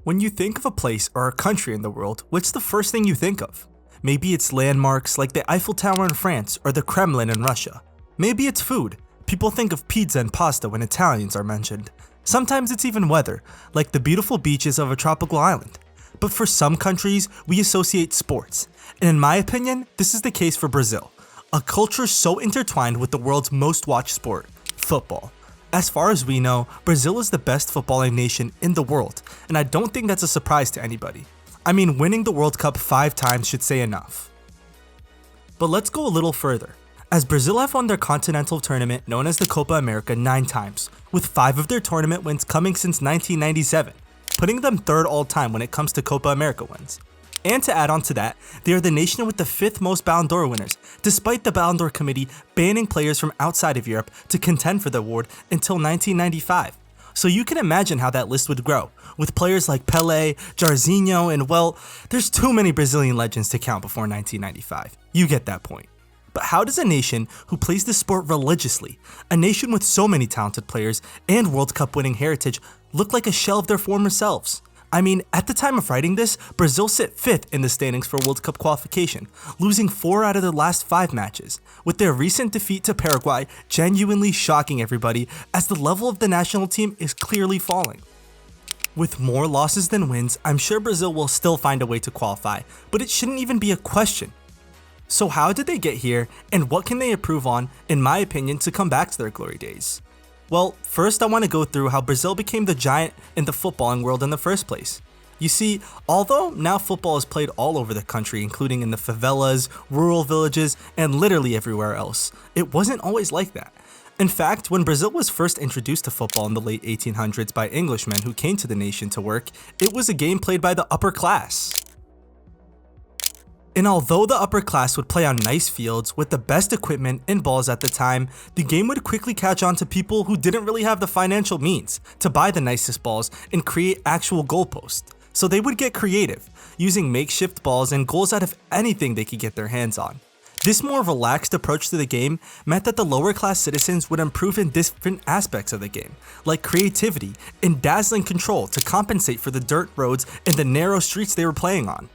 When you think of a place or a country in the world, what's the first thing you think of? Maybe it's landmarks like the Eiffel Tower in France or the Kremlin in Russia. Maybe it's food. People think of pizza and pasta when Italians are mentioned. Sometimes it's even weather, like the beautiful beaches of a tropical island. But for some countries, we associate sports. And in my opinion, this is the case for Brazil, a culture so intertwined with the world's most watched sport, football. As far as we know, Brazil is the best footballing nation in the world, and I don't think that's a surprise to anybody. I mean, winning the World Cup 5 times should say enough. But let's go a little further, as Brazil have won their continental tournament known as the Copa America 9 times, with 5 of their tournament wins coming since 1997, putting them third all time when it comes to Copa America wins. And to add on to that, they are the nation with the 5th most Ballon d'Or winners, despite the Ballon d'Or committee banning players from outside of Europe to contend for the award until 1995. So you can imagine how that list would grow, with players like Pelé, Jairzinho, and well, there's too many Brazilian legends to count before 1995. You get that point. But how does a nation who plays the sport religiously, a nation with so many talented players and World Cup winning heritage, look like a shell of their former selves? I mean, at the time of writing this, Brazil sit 5th in the standings for World Cup qualification, losing 4 out of their last 5 matches, with their recent defeat to Paraguay genuinely shocking everybody as the level of the national team is clearly falling. With more losses than wins, I'm sure Brazil will still find a way to qualify, but it shouldn't even be a question. So how did they get here, and what can they improve on, in my opinion, to come back to their glory days? Well, first I want to go through how Brazil became the giant in the footballing world in the first place. You see, although now football is played all over the country, including in the favelas, rural villages, and literally everywhere else, it wasn't always like that. In fact, when Brazil was first introduced to football in the late 1800s by Englishmen who came to the nation to work, it was a game played by the upper class. And although the upper class would play on nice fields with the best equipment and balls at the time, the game would quickly catch on to people who didn't really have the financial means to buy the nicest balls and create actual goalposts. So they would get creative, using makeshift balls and goals out of anything they could get their hands on. This more relaxed approach to the game meant that the lower class citizens would improve in different aspects of the game, like creativity and dazzling control to compensate for the dirt roads and the narrow streets they were playing on.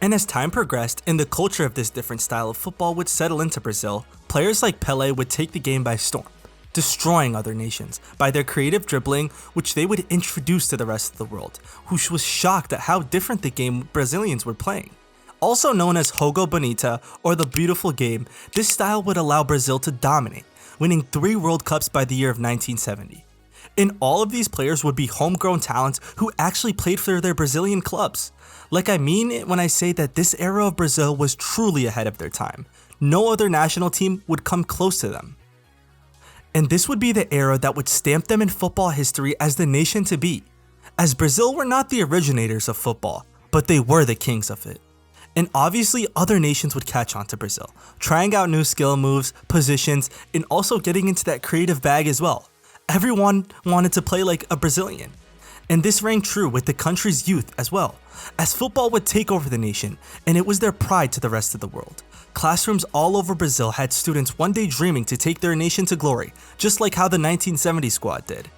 And as time progressed and the culture of this different style of football would settle into Brazil, players like Pelé would take the game by storm, destroying other nations by their creative dribbling, which they would introduce to the rest of the world, who was shocked at how different the game Brazilians were playing. Also known as Jogo Bonito, or the beautiful game, this style would allow Brazil to dominate, winning 3 World Cups by the year of 1970. And all of these players would be homegrown talents who actually played for their Brazilian clubs. Like I mean it when I say that this era of Brazil was truly ahead of their time. No other national team would come close to them. And this would be the era that would stamp them in football history as the nation to be. As Brazil were not the originators of football, but they were the kings of it. And obviously other nations would catch on to Brazil, trying out new skill moves, positions, and also getting into that creative bag as well. Everyone wanted to play like a Brazilian. And this rang true with the country's youth as well, as football would take over the nation, and it was their pride to the rest of the world. Classrooms all over Brazil had students one day dreaming to take their nation to glory, just like how the 1970 squad did.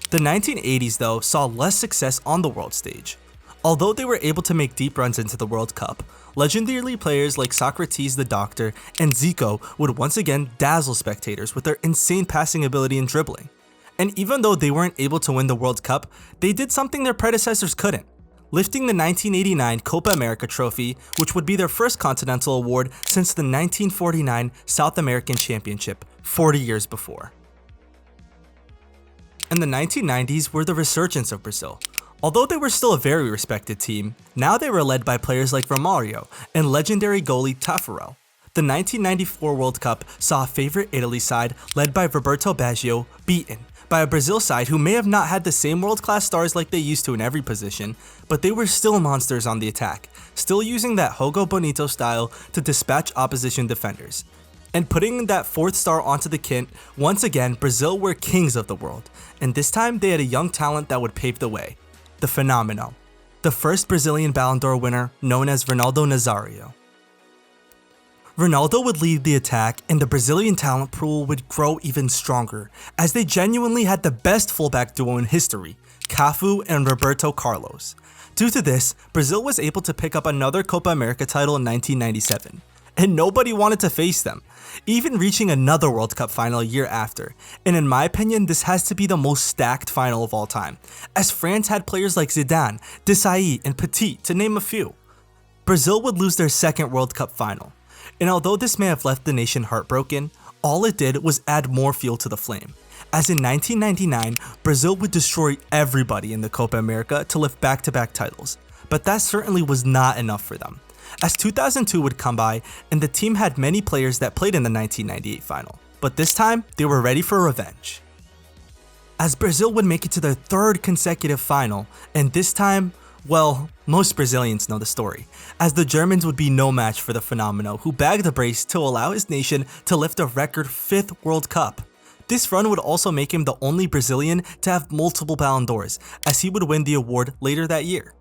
The 1980s though saw less success on the world stage. Although they were able to make deep runs into the World Cup, legendary players like Socrates the Doctor and Zico would once again dazzle spectators with their insane passing ability and dribbling. And even though they weren't able to win the World Cup, they did something their predecessors couldn't, lifting the 1989 Copa America trophy, which would be their first continental award since the 1949 South American Championship 40 years before. And the 1990s were the resurgence of Brazil. Although they were still a very respected team, now they were led by players like Romario and legendary goalie Tafarel. The 1994 World Cup saw a favorite Italy side led by Roberto Baggio beaten by a Brazil side who may have not had the same world-class stars like they used to in every position, but they were still monsters on the attack, still using that Jogo Bonito style to dispatch opposition defenders. And putting that 4th star onto the kit, once again Brazil were kings of the world, and this time they had a young talent that would pave the way. The Phenomenal, the first Brazilian Ballon d'Or winner known as Ronaldo Nazário. Ronaldo would lead the attack and the Brazilian talent pool would grow even stronger as they genuinely had the best fullback duo in history, Cafu and Roberto Carlos. Due to this, Brazil was able to pick up another Copa America title in 1997, and nobody wanted to face them, even reaching another World Cup final a year after. And in my opinion, this has to be the most stacked final of all time, as France had players like Zidane, Desailly, and Petit, to name a few. Brazil would lose their second World Cup final, and although this may have left the nation heartbroken, all it did was add more fuel to the flame, as in 1999, Brazil would destroy everybody in the Copa America to lift back-to-back titles, but that certainly was not enough for them, as 2002 would come by and the team had many players that played in the 1998 final, but this time they were ready for revenge. As Brazil would make it to their third consecutive final, and this time, well, most Brazilians know the story, as the Germans would be no match for the Fenomeno, who bagged a brace to allow his nation to lift a record 5th World Cup. This run would also make him the only Brazilian to have multiple Ballon d'Ors, as he would win the award later that year.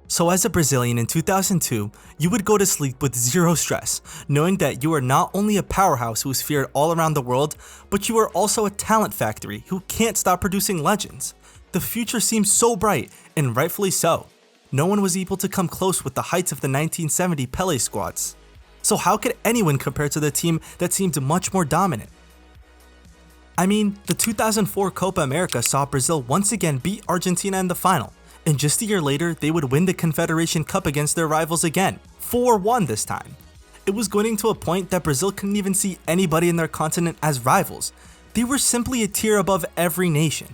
So as a Brazilian in 2002, you would go to sleep with zero stress, knowing that you are not only a powerhouse who is feared all around the world, but you are also a talent factory who can't stop producing legends. The future seems so bright, and rightfully so. No one was able to come close with the heights of the 1970 Pele squads. So how could anyone compare to the team that seemed much more dominant? I mean, the 2004 Copa America saw Brazil once again beat Argentina in the final, and just a year later, they would win the Confederation Cup against their rivals again, 4-1 this time. It was getting to a point that Brazil couldn't even see anybody in their continent as rivals. They were simply a tier above every nation.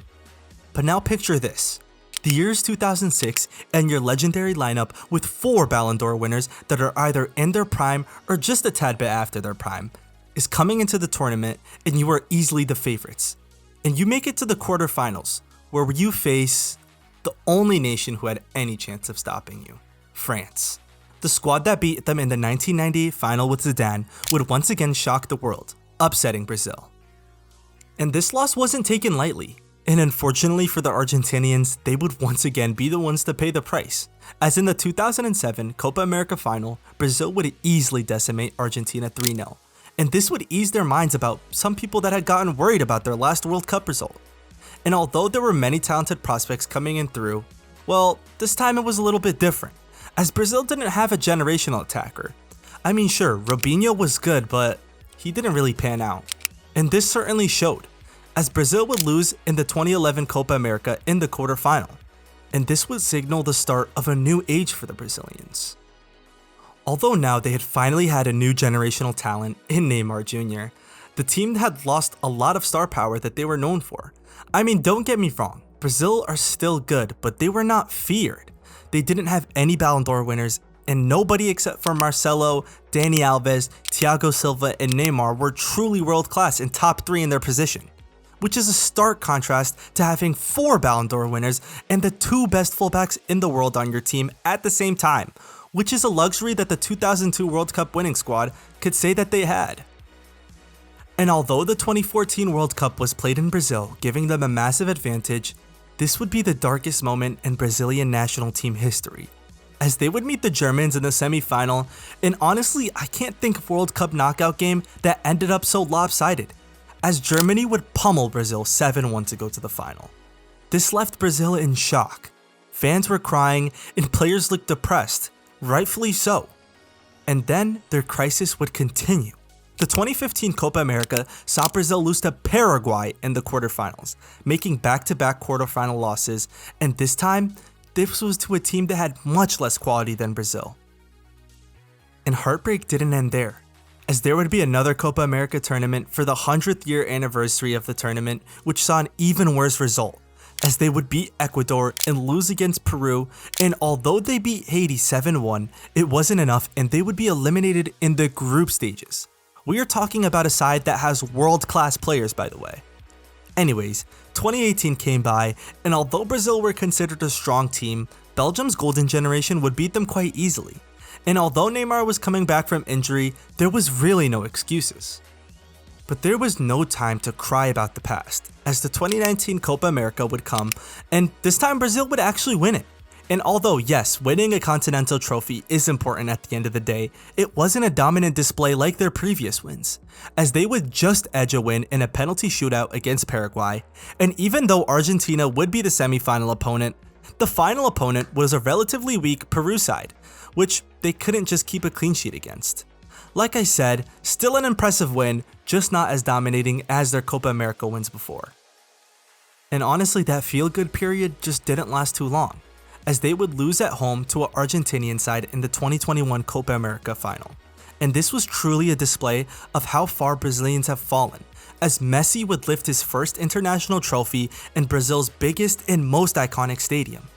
But now picture this. The year is 2006 and your legendary lineup with 4 Ballon d'Or winners that are either in their prime or just a tad bit after their prime is coming into the tournament, and you are easily the favorites. And you make it to the quarterfinals, where you face the only nation who had any chance of stopping you, France. The squad that beat them in the 1998 final with Zidane would once again shock the world, upsetting Brazil. And this loss wasn't taken lightly, and unfortunately for the Argentinians, they would once again be the ones to pay the price, as in the 2007 Copa America final, Brazil would easily decimate Argentina 3-0. And this would ease their minds about some people that had gotten worried about their last World Cup result. And although there were many talented prospects coming in through, well, this time it was a little bit different, as Brazil didn't have a generational attacker. I mean sure, Robinho was good, but he didn't really pan out. And this certainly showed, as Brazil would lose in the 2011 Copa America in the quarterfinal. And this would signal the start of a new age for the Brazilians. Although now they had finally had a new generational talent in Neymar Jr., the team had lost a lot of star power that they were known for. I mean, don't get me wrong, Brazil are still good, but they were not feared. They didn't have any Ballon d'Or winners, and nobody except for Marcelo, Dani Alves, Thiago Silva, and Neymar were truly world class and top 3 in their position, which is a stark contrast to having 4 Ballon d'Or winners and the 2 best fullbacks in the world on your team at the same time, which is a luxury that the 2002 World Cup winning squad could say that they had. And although the 2014 World Cup was played in Brazil, giving them a massive advantage, this would be the darkest moment in Brazilian national team history, as they would meet the Germans in the semi-final, and honestly, I can't think of a World Cup knockout game that ended up so lopsided, as Germany would pummel Brazil 7-1 to go to the final. This left Brazil in shock. Fans were crying and players looked depressed, rightfully so. And then their crisis would continue. The 2015 Copa America saw Brazil lose to Paraguay in the quarterfinals, making back-to-back quarterfinal losses, and this time, this was to a team that had much less quality than Brazil. And heartbreak didn't end there, as there would be another Copa America tournament for the 100th year anniversary of the tournament, which saw an even worse result, as they would beat Ecuador and lose against Peru, and although they beat Haiti 7-1, it wasn't enough and they would be eliminated in the group stages. We are talking about a side that has world-class players, by the way. Anyways, 2018 came by, and although Brazil were considered a strong team, Belgium's golden generation would beat them quite easily. And although Neymar was coming back from injury, there was really no excuses. But there was no time to cry about the past, as the 2019 Copa America would come, and this time Brazil would actually win it. And although yes, winning a continental trophy is important at the end of the day, it wasn't a dominant display like their previous wins, as they would just edge a win in a penalty shootout against Paraguay, and even though Argentina would be the semi-final opponent, the final opponent was a relatively weak Peru side, which they couldn't just keep a clean sheet against. Like I said, still an impressive win, just not as dominating as their Copa America wins before. And honestly, that feel-good period just didn't last too long, as they would lose at home to an Argentinian side in the 2021 Copa America final. And this was truly a display of how far Brazilians have fallen, as Messi would lift his first international trophy in Brazil's biggest and most iconic stadium.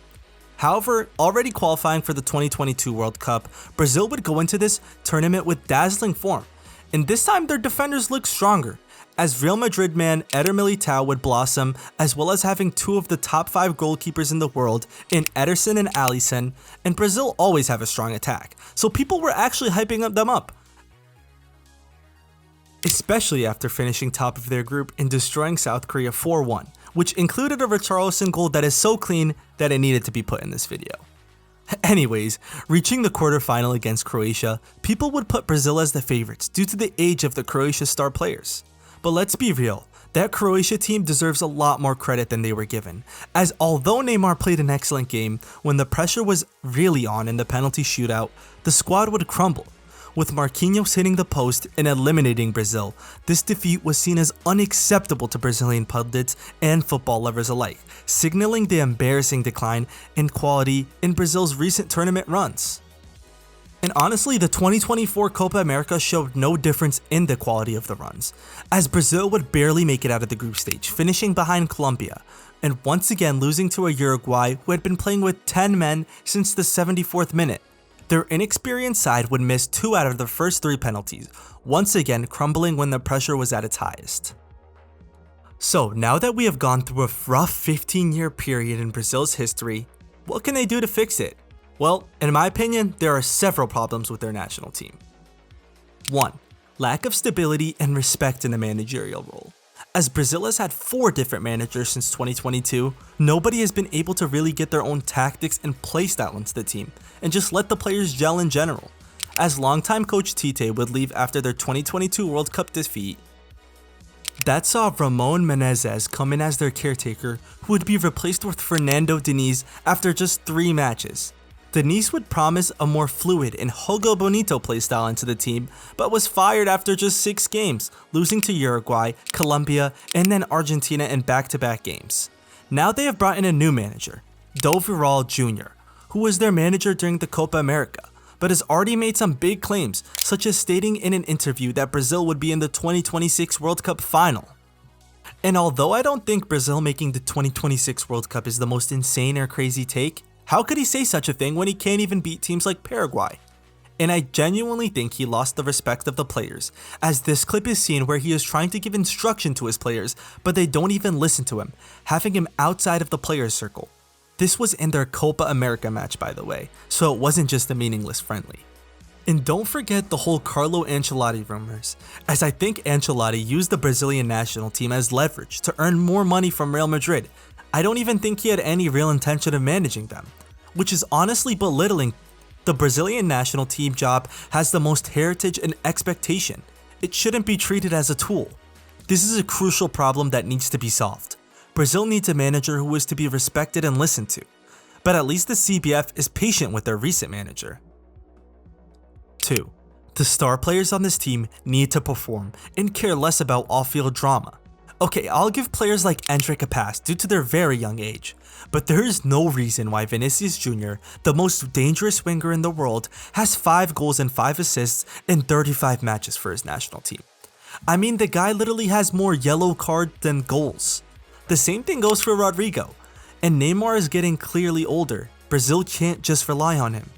However, already qualifying for the 2022 World Cup, Brazil would go into this tournament with dazzling form, and this time their defenders looked stronger, as Real Madrid man Eder Militao would blossom, as well as having two of the top 5 goalkeepers in the world in Ederson and Alisson, and Brazil always have a strong attack, so people were actually hyping them up. Especially after finishing top of their group and destroying South Korea 4-1, which included a Richarlison goal that is so clean that it needed to be put in this video. Anyways, reaching the quarterfinal against Croatia, people would put Brazil as the favorites due to the age of the Croatia star players. But let's be real, that Croatia team deserves a lot more credit than they were given, as although Neymar played an excellent game, when the pressure was really on in the penalty shootout, the squad would crumble. With Marquinhos hitting the post and eliminating Brazil, this defeat was seen as unacceptable to Brazilian pundits and football lovers alike, signaling the embarrassing decline in quality in Brazil's recent tournament runs. And honestly, the 2024 Copa America showed no difference in the quality of the runs, as Brazil would barely make it out of the group stage, finishing behind Colombia, and once again losing to a Uruguay who had been playing with 10 men since the 74th minute. Their inexperienced side would miss 2 out of the first 3 penalties, once again crumbling when the pressure was at its highest. So now that we have gone through a rough 15-year period in Brazil's history, what can they do to fix it? Well, in my opinion, there are several problems with their national team. 1. Lack of stability and respect in the managerial role. As Brazil has had 4 different managers since 2022, nobody has been able to really get their own tactics and playstyle into the team, and just let the players gel in general. As longtime coach Tite would leave after their 2022 World Cup defeat, that saw Ramon Menezes come in as their caretaker, who would be replaced with Fernando Diniz after just 3 matches. Diniz would promise a more fluid and Jogo Bonito playstyle into the team, but was fired after just 6 games, losing to Uruguay, Colombia, and then Argentina in back-to-back games. Now they have brought in a new manager, Dorival Jr., who was their manager during the Copa America, but has already made some big claims, such as stating in an interview that Brazil would be in the 2026 World Cup final. And although I don't think Brazil making the 2026 World Cup is the most insane or crazy take, how could he say such a thing when he can't even beat teams like Paraguay? And I genuinely think he lost the respect of the players, as this clip is seen where he is trying to give instruction to his players, but they don't even listen to him, having him outside of the players' circle. This was in their Copa America match, by the way, so it wasn't just a meaningless friendly. And don't forget the whole Carlo Ancelotti rumors, as I think Ancelotti used the Brazilian national team as leverage to earn more money from Real Madrid. I don't even think he had any real intention of managing them, which is honestly belittling. The Brazilian national team job has the most heritage and expectation. It shouldn't be treated as a tool. This is a crucial problem that needs to be solved. Brazil needs a manager who is to be respected and listened to, but at least the CBF is patient with their recent manager. 2. The star players on this team need to perform and care less about off-field drama. Okay, I'll give players like Endrick a pass due to their very young age, but there is no reason why Vinicius Jr., the most dangerous winger in the world, has 5 goals and 5 assists in 35 matches for his national team. I mean, the guy literally has more yellow cards than goals. The same thing goes for Rodrigo, and Neymar is getting clearly older. Brazil can't just rely on him.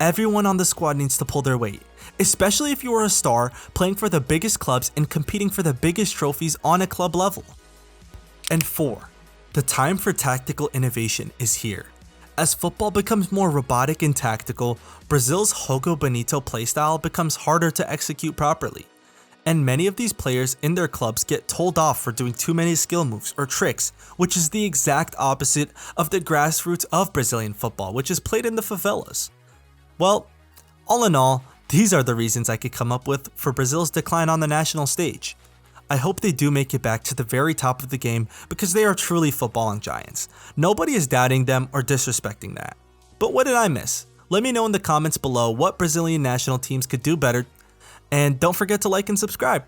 Everyone on the squad needs to pull their weight, especially if you are a star playing for the biggest clubs and competing for the biggest trophies on a club level. And 4. The time for tactical innovation is here. As football becomes more robotic and tactical, Brazil's Jogo Bonito playstyle becomes harder to execute properly. And many of these players in their clubs get told off for doing too many skill moves or tricks, which is the exact opposite of the grassroots of Brazilian football, which is played in the favelas. Well, all in all, these are the reasons I could come up with for Brazil's decline on the national stage. I hope they do make it back to the very top of the game because they are truly footballing giants. Nobody is doubting them or disrespecting that. But what did I miss? Let me know in the comments below what Brazilian national teams could do better, and don't forget to like and subscribe.